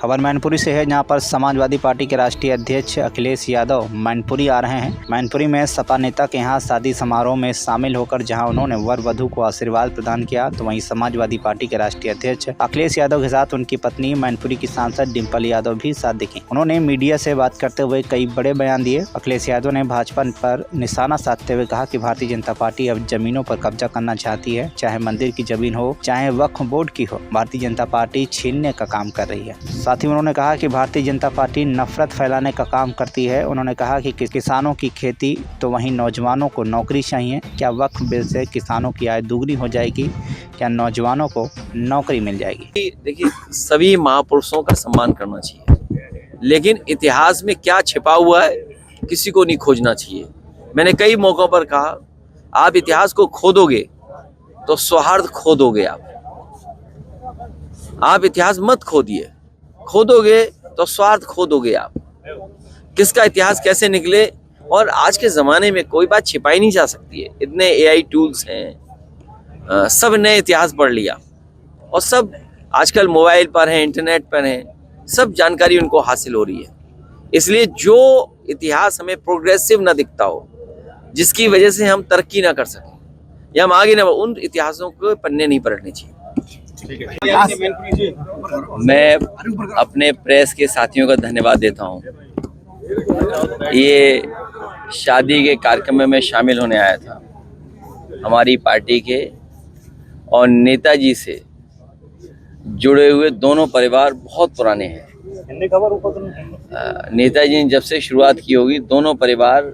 खबर मैनपुरी से है, जहां पर समाजवादी पार्टी के राष्ट्रीय अध्यक्ष अखिलेश यादव मैनपुरी आ रहे हैं। मैनपुरी में सपा नेता के यहां शादी समारोह में शामिल होकर जहां उन्होंने वर वधू को आशीर्वाद प्रदान किया, तो वहीं समाजवादी पार्टी के राष्ट्रीय अध्यक्ष अखिलेश यादव के साथ उनकी पत्नी मैनपुरी की सांसद डिम्पल यादव भी साथ दिखी। उन्होंने मीडिया से बात करते हुए कई बड़े बयान दिए। अखिलेश यादव ने भाजपा पर निशाना साधते हुए कहा कि भारतीय जनता पार्टी अब जमीनों पर कब्जा करना चाहती है, चाहे मंदिर की जमीन हो चाहे वक्फ बोर्ड की हो। भारतीय जनता पार्टी छीनने का काम कर रही है। साथ ही उन्होंने कहा कि भारतीय जनता पार्टी नफरत फैलाने का काम करती है। उन्होंने कहा कि किसानों की खेती तो वहीं नौजवानों को नौकरी चाहिए। क्या वक्फ बिल से किसानों की आय दुगनी हो जाएगी? क्या नौजवानों को नौकरी मिल जाएगी? देखिए, सभी महापुरुषों का सम्मान करना चाहिए, लेकिन इतिहास में क्या छिपा हुआ है किसी को नहीं खोजना चाहिए। मैंने कई मौकों पर कहा, आप इतिहास को खोदोगे तो सौहार्द खो दोगे। आप इतिहास मत खोदिए, खोदोगे तो स्वार्थ खो दोगे। आप किसका इतिहास कैसे निकले, और आज के ज़माने में कोई बात छिपाई नहीं जा सकती है। इतने AI टूल्स हैं, सब ने इतिहास पढ़ लिया और सब आजकल मोबाइल पर हैं, इंटरनेट पर हैं, सब जानकारी उनको हासिल हो रही है। इसलिए जो इतिहास हमें प्रोग्रेसिव ना दिखता हो, जिसकी वजह से हम तरक्की ना कर सकें या हम आगे ना, उन इतिहासों को पन्ने नहीं पलटने चाहिए। मैं अपने प्रेस के साथियों का धन्यवाद देता हूं। ये शादी के कार्यक्रम में मैं शामिल होने आया था। हमारी पार्टी के और नेताजी से जुड़े हुए दोनों परिवार बहुत पुराने हैं। नेताजी ने जब से शुरुआत की होगी, दोनों परिवार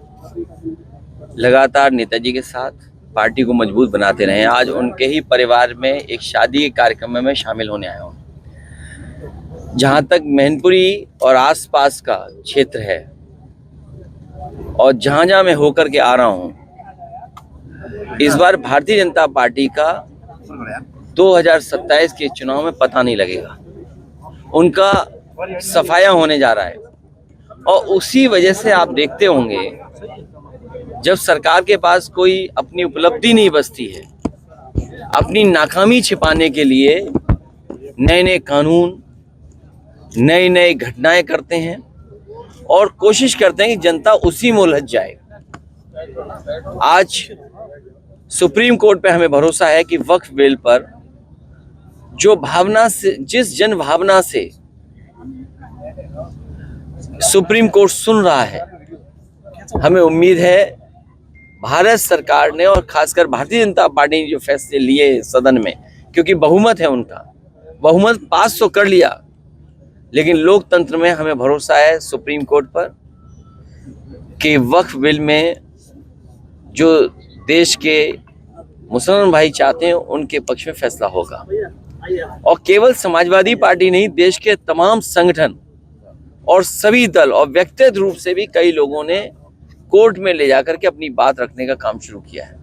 लगातार नेताजी के साथ पार्टी को मजबूत बनाते रहे। आज उनके ही परिवार में एक शादी के कार्यक्रम में मैं शामिल होने आया हूँ। जहाँ तक मैनपुरी और आसपास का क्षेत्र है और जहाँ मैं होकर के आ रहा हूँ, इस बार भारतीय जनता पार्टी का 2027 के चुनाव में पता नहीं लगेगा। उनका सफाया होने जा रहा है और उसी वजह से आप देखते होंगे, जब सरकार के पास कोई अपनी उपलब्धि नहीं बचती है, अपनी नाकामी छिपाने के लिए नए नए कानून, नई नई घटनाएं करते हैं और कोशिश करते हैं कि जनता उसी में उलझ जाए। आज सुप्रीम कोर्ट पे हमें भरोसा है कि वक्फ बिल पर जो भावना से, जिस जन भावना से सुप्रीम कोर्ट सुन रहा है, हमें उम्मीद है भारत सरकार ने और खासकर भारतीय जनता पार्टी ने जो फैसले लिए सदन में, क्योंकि बहुमत है उनका, बहुमत पास तो कर लिया, लेकिन लोकतंत्र में हमें भरोसा है सुप्रीम कोर्ट पर कि वक्फ बिल में जो देश के मुसलमान भाई चाहते हैं उनके पक्ष में फैसला होगा। और केवल समाजवादी पार्टी नहीं, देश के तमाम संगठन और सभी दल और व्यक्तिगत रूप से भी कई लोगों ने कोर्ट में ले जाकर के अपनी बात रखने का काम शुरू किया है।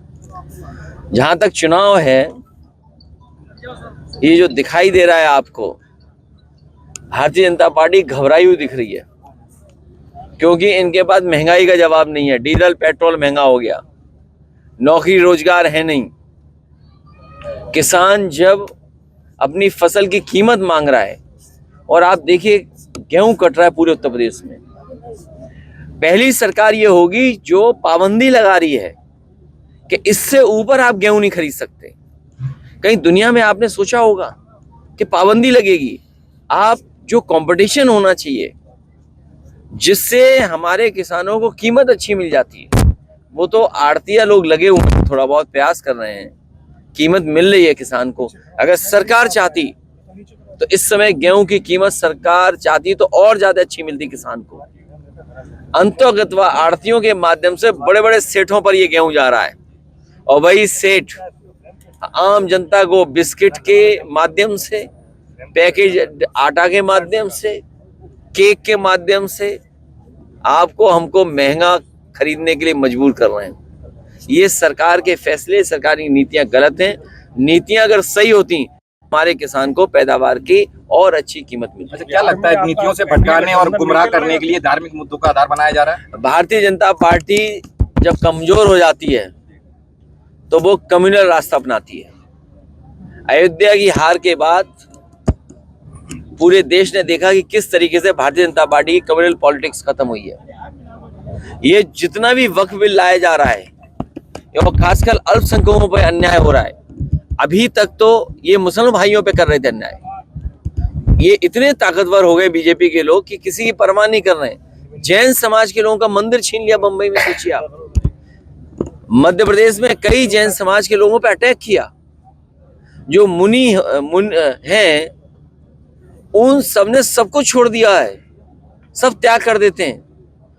जहां तक चुनाव है, ये जो दिखाई दे रहा है आपको, भारतीय जनता पार्टी घबराई हुई दिख रही है, क्योंकि इनके पास महंगाई का जवाब नहीं है। डीजल पेट्रोल महंगा हो गया, नौकरी रोजगार है नहीं। किसान जब अपनी फसल की कीमत मांग रहा है, और आप देखिए गेहूं कट रहा है पूरे उत्तर प्रदेश में। पहली सरकार ये होगी जो पाबंदी लगा रही है कि इससे ऊपर आप गेहूं नहीं खरीद सकते। कहीं दुनिया में आपने सोचा होगा कि पाबंदी लगेगी? आप जो कंपटीशन होना चाहिए, जिससे हमारे किसानों को कीमत अच्छी मिल जाती है, वो तो आड़तिया लोग लगे हुए हैं, थोड़ा बहुत प्रयास कर रहे हैं, कीमत मिल रही है किसान को। अगर सरकार चाहती तो इस समय गेहूं की कीमत सरकार चाहती तो और ज्यादा अच्छी मिलती किसान को। अंतर्गत व आड़तियों के माध्यम से बड़े बड़े सेठों पर ये गेहूं जा रहा है, और वही सेठ आम जनता को बिस्किट के माध्यम से, पैकेज आटा के माध्यम से, केक के माध्यम से आपको हमको महंगा खरीदने के लिए मजबूर कर रहे हैं। ये सरकार के फैसले, सरकार की नीतियां गलत हैं। नीतियां अगर सही होती, हमारे किसान को पैदावार की और अच्छी कीमत मिलती। अच्छा, क्या लगता है नीतियों से भटकाने और गुमराह करने के लिए धार्मिक मुद्दों का आधार बनाया जा रहा है? भारतीय जनता पार्टी जब कमजोर हो जाती है तो वो कम्युनल रास्ता अपनाती है। अयोध्या की हार के बाद पूरे देश ने देखा कि किस तरीके से भारतीय जनता पार्टी की कम्युनल पॉलिटिक्स खत्म हुई है। ये जितना भी वक्फ बिल लाया जा रहा है और खासकर अल्पसंख्यकों पर अन्याय हो रहा है, अभी तक तो ये मुसलमान भाइयों पे कर रहे थे अन्याय। ये इतने ताकतवर हो गए बीजेपी के लोग कि किसी की परवाह नहीं कर रहे हैं। जैन समाज के लोगों का मंदिर छीन लिया बंबई में, सोचिए आप। मध्य प्रदेश में कई जैन समाज के लोगों पे अटैक किया। जो मुनि हैं उन सब ने सब कुछ छोड़ दिया है, सब त्याग कर देते हैं।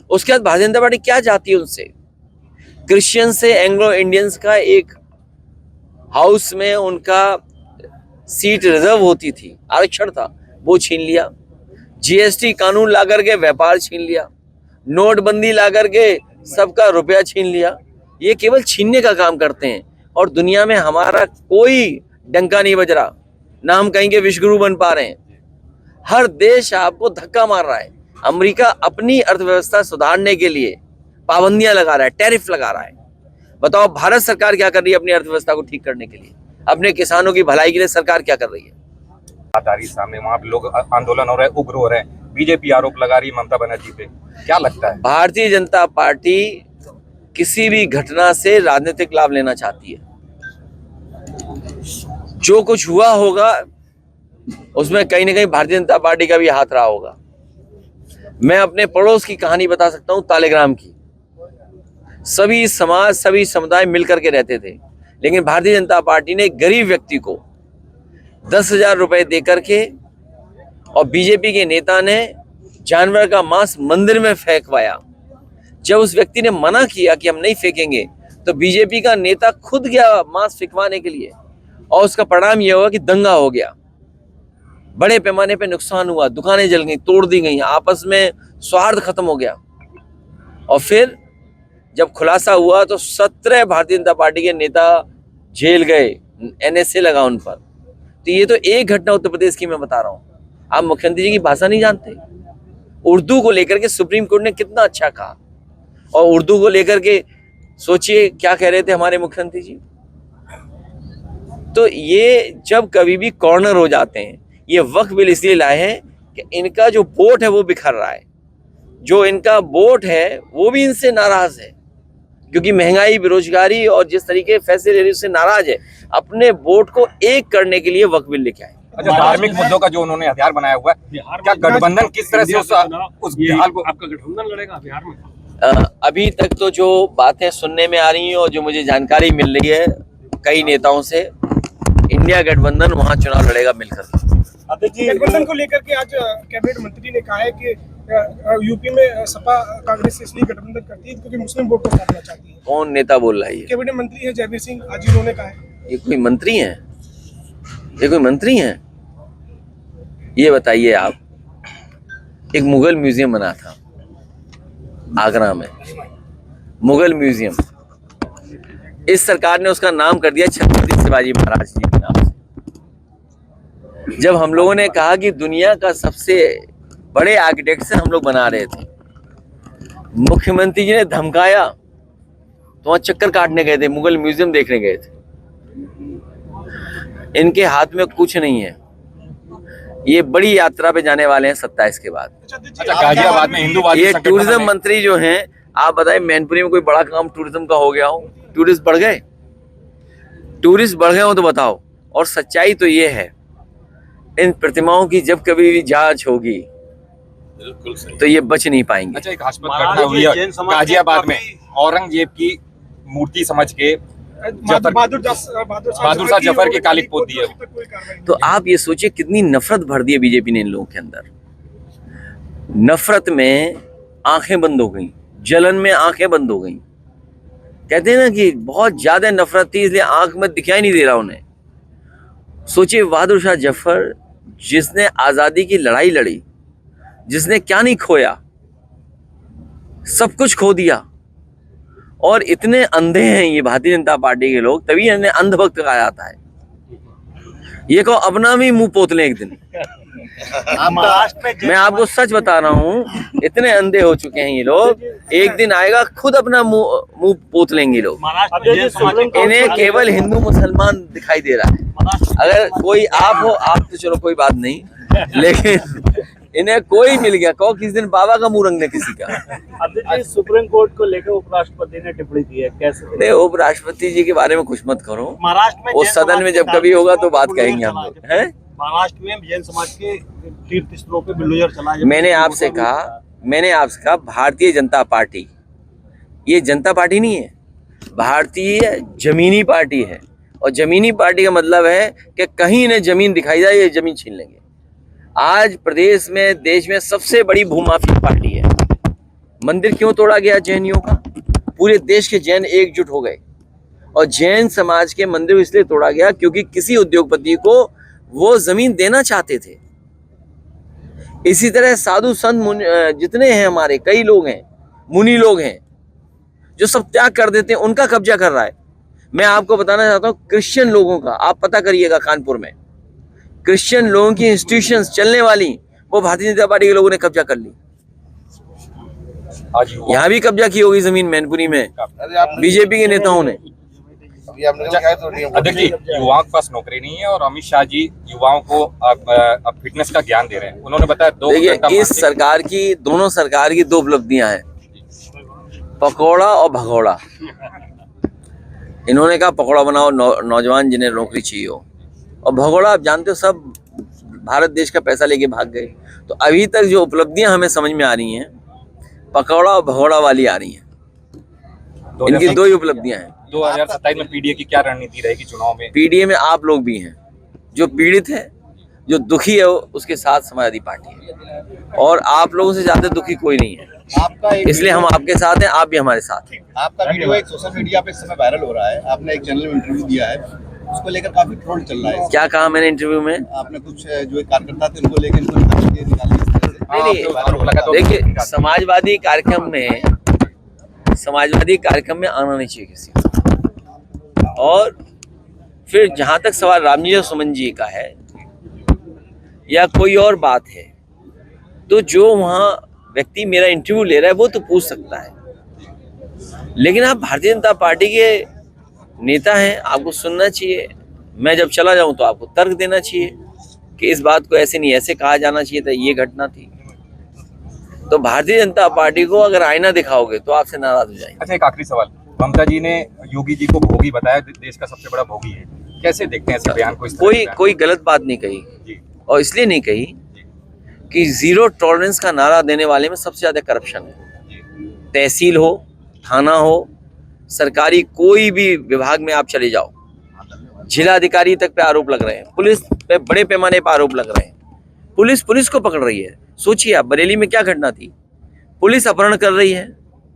उसके बाद भारतीय जनता पार्टी क्या चाहती है उनसे? क्रिश्चियन से एंग्लो इंडियंस का एक हाउस में उनका सीट रिजर्व होती थी, आरक्षण था, वो छीन लिया। जीएसटी कानून ला करके व्यापार छीन लिया। नोटबंदी ला करके सबका रुपया छीन लिया। ये केवल छीनने का काम करते हैं और दुनिया में हमारा कोई डंका नहीं बज रहा, ना हम कहीं के विश्वगुरु बन पा रहे हैं। हर देश आपको धक्का मार रहा है। अमेरिका अपनी अर्थव्यवस्था सुधारने के लिए पाबंदियां लगा रहा है, टैरिफ लगा रहा है। बताओ भारत सरकार क्या कर रही है अपनी अर्थव्यवस्था को ठीक करने के लिए? अपने किसानों की भलाई के लिए सरकार क्या कर रही है? सामने वहाँ पे लोग आंदोलन हो रहे हैं, उग्र हो रहे हैं, बीजेपी आरोप लगा रही है ममता बनर्जी पे, क्या लगता है? भारतीय जनता पार्टी किसी भी घटना से राजनीतिक लाभ लेना चाहती है। जो कुछ हुआ होगा उसमें कहीं ना कहीं भारतीय जनता पार्टी का भी हाथ रहा होगा। मैं अपने पड़ोस की कहानी बता सकता हूं, तालेग्राम की। सभी समाज, सभी समुदाय मिलकर के रहते थे, लेकिन भारतीय जनता पार्टी ने गरीब व्यक्ति को 10,000 रुपए देकर के और बीजेपी के नेता ने जानवर का मांस मंदिर में फेंकवाया। जब उस व्यक्ति ने मना किया कि हम नहीं फेंकेंगे, तो बीजेपी का नेता खुद गया मांस फेंकवाने के लिए और उसका परिणाम यह हुआ कि दंगा हो गया। बड़े पैमाने पे नुकसान हुआ, दुकानें जल गई, तोड़ दी गई, आपस में सौहार्द खत्म हो गया। और फिर जब खुलासा हुआ तो 17 भारतीय जनता पार्टी के नेता जेल गए, NSA लगा उन पर। तो ये तो एक घटना उत्तर प्रदेश की मैं बता रहा हूँ। आप मुख्यमंत्री जी की भाषा नहीं जानते? उर्दू को लेकर के सुप्रीम कोर्ट ने कितना अच्छा कहा, और उर्दू को लेकर के सोचिए क्या कह रहे थे हमारे मुख्यमंत्री जी। तो ये जब कभी भी कॉर्नर हो जाते हैं। ये वक्फ बिल इसलिए लाए हैं कि इनका जो वोट है वो बिखर रहा है। जो इनका वोट है वो भी इनसे नाराज है, क्योंकि महंगाई, बेरोजगारी और जिस तरीके फैसले ले रही उससे नाराज है। अपने वोट को एक करने के लिए वक्फ बिल लेके आए। अच्छा, धार्मिक मुद्दों का जो उन्होंने हथियार बनाया हुआ है, क्या गठबंधन किस तरह से उस बिहार को, आपका गठबंधन लड़ेगा बिहार में? अभी तक तो जो बातें सुनने में आ रही हैं और जो मुझे जानकारी मिल रही है कई नेताओं से, इंडिया गठबंधन वहां चुनाव लड़ेगा मिलकर। गठबंधन को लेकर के आज कैबिनेट मंत्री ने कहा है कि यूपी में सपा कांग्रेस इसलिए गठबंधन करती है क्योंकि मुस्लिम वोट को काटना चाहती है। कौन नेता बोल रहा है? कैबिनेट मंत्री है जयवीर सिंह, आज उन्होंने कहा है। ये कोई मंत्री हैं? ये कोई मंत्री हैं? ये बताइए आप, एक मुगल म्यूजियम बना था आगरा में, मुगल म्यूजियम। इस सरकार ने उसका नाम कर दिया छत्रपति शिवाजी महाराज जी के नाम से। जब हम लोगों ने कहा कि दुनिया का सबसे बड़े आर्किटेक्ट हम लोग बना रहे थे, मुख्यमंत्री जी ने धमकाया तो वहां चक्कर काटने गए थे, मुगल म्यूजियम देखने गए थे। इनके हाथ में कुछ नहीं है। ये बड़ी यात्रा पे जाने वाले हैं 27 के बाद। अच्छा, गाजियाबाद में हिंदूवादी ये टूरिज्म मंत्री जो हैं, आप बताएं मैनपुरी में कोई बड़ा काम टूरिज्म का हो गया हो? टूरिस्ट बढ़ गए? टूरिस्ट बढ़ गए हो तो बताओ। और सच्चाई तो ये है, इन प्रतिमाओं की जब कभी भी जांच होगी तो ये बच नहीं पाएंगे। अच्छा, एक हास्यास्पद घटना हुई है गाजियाबाद में, औरंगजेब की मूर्ति समझ के बहादुर शाह जफर के कालिक पोत दिए। तो आप ये सोचिए कितनी नफरत भर दी है बीजेपी ने इन लोगों के अंदर। नफरत में आंखें बंद हो गई, जलन में आंखें बंद हो गई। कहते हैं ना कि बहुत ज्यादा नफरत थी इसलिए आंख में दिखाई नहीं दे रहा उन्हें। सोचिए बहादुर शाह जफर, जिसने आजादी की लड़ाई लड़ी, जिसने क्या नहीं खोया, सब कुछ खो दिया। और इतने अंधे हैं ये भारतीय जनता पार्टी के लोग, तभी इन्हें अंधभक्त कहा जाता है। ये को अपना भी मुंह पोत लें एक दिन। मैं आपको सच बता रहा हूँ, इतने अंधे हो चुके हैं ये लोग, एक दिन आएगा खुद अपना मुंह पोत लेंगे लोग। इन्हें केवल हिंदू मुसलमान दिखाई दे रहा है। अगर कोई आप हो, आप तो चलो कोई बात नहीं, लेकिन इन्हें कोई मिल गया, कहो किस दिन बाबा का मुंह रंग दे किसी का। अभी सुप्रीम कोर्ट को लेकर उपराष्ट्रपति ने टिप्पणी की है, कैसे? नहीं, उपराष्ट्रपति जी के बारे में कुछ मत करो, महाराष्ट्र में वो सदन में जब कभी होगा तो बात कहेंगे हम लोग, हैं? महाराष्ट्र में जैन समाज के तीर्थ स्थलों पे बुलडोजर चला। मैंने आपसे कहा भारतीय जनता पार्टी, ये जनता पार्टी नहीं है, भारतीय जमीनी पार्टी है। और जमीनी पार्टी का मतलब है कि कहीं इन्हें जमीन दिखाई जाए ये जमीन छीन लेंगे। आज प्रदेश में, देश में सबसे बड़ी भूमाफिया पार्टी है। मंदिर क्यों तोड़ा गया जैनियों का? पूरे देश के जैन एकजुट हो गए और जैन समाज के मंदिर इसलिए तोड़ा गया क्योंकि किसी उद्योगपति को वो जमीन देना चाहते थे। इसी तरह साधु संत जितने हैं हमारे, कई लोग हैं, मुनि लोग हैं जो सब त्याग कर देते हैं, उनका कब्जा कर रहा है। मैं आपको बताना चाहता हूँ क्रिश्चियन लोगों का, आप पता करिएगा, कानपुर में क्रिश्चियन लोगों की इंस्टीट्यूशंस चलने वाली वो भारतीय जनता पार्टी के लोगों ने कब्जा कर ली। यहाँ भी कब्जा की होगी जमीन मैनपुरी में बीजेपी के नेताओं ने। अध्यक्ष जी, युवाओं के पास नौकरी नहीं है और अमित शाह जी युवाओं को अब फिटनेस का ज्ञान दे रहे हैं। उन्होंने बताया देखिए, इस सरकार की, दोनों सरकार की दो उपलब्धियां हैं, पकौड़ा और भगौड़ा। इन्होंने कहा पकौड़ा बनाओ नौजवान जिन्हें नौकरी चाहिए हो, और भगौड़ा आप जानते हो सब भारत देश का पैसा लेके भाग गए। तो अभी तक जो उपलब्धियां हमें समझ में आ रही हैं पकौड़ा और भगौड़ा वाली आ रही हैं। इनकी दो ही उपलब्धियां हैं। 2027 में पीडीए की क्या रणनीति रहेगी चुनाव में? पीडीए में आप लोग भी हैं, जो पीड़ित है, जो दुखी है, उसके साथ समाजवादी पार्टी है, और आप लोगों से ज्यादा दुखी कोई नहीं है। इसलिए हम आपके साथ हैं, आप भी हमारे साथ हैं। आपका वीडियो एक सोशल मीडिया पे इस समय वायरल हो रहा है। आपने एक चैनल में इंटरव्यू दिया है, उसको लेकर काफी ट्रोल चल रहा है। क्या कहा मैंने इंटरव्यू में? आपने कुछ जो एक कार्यकर्ता थे उनको लेकर देखिए, समाजवादी कार्यक्रम में आना नहीं चाहिए किसी को। और फिर जहां तक सवाल रामजी सुमन जी का है या कोई और बात है, तो जो वहां व्यक्ति मेरा इंटरव्यू ले रहा है वो तो पूछ सकता है, लेकिन आप भारतीय जनता पार्टी के नेता हैं, आपको सुनना चाहिए। मैं जब चला जाऊं तो आपको तर्क देना चाहिए कि इस बात को ऐसे नहीं, ऐसे कहा जाना चाहिए था, ये घटना थी। तो भारतीय जनता पार्टी को अगर आईना दिखाओगे तो आपसे नाराज हो जाएंगे। अच्छा, एक आखिरी सवाल, ममता जी ने योगी जी को भोगी बताया, देश का सबसे बड़ा भोगी है, कैसे देखते हैं इस बयान को? कोई गलत बात नहीं कही, और इसलिए नहीं कही कि जीरो टॉलरेंस का नारा देने वाले में सबसे ज्यादा करप्शन है। तहसील हो, थाना हो, सरकारी कोई भी विभाग में आप चले जाओ, जिला अधिकारी तक पे आरोप लग रहे हैं, पुलिस पे बड़े पैमाने पर आरोप लग रहे हैं। पुलिस को पकड़ रही है। सोचिए आप, बरेली में क्या घटना थी, पुलिस अपहरण कर रही है,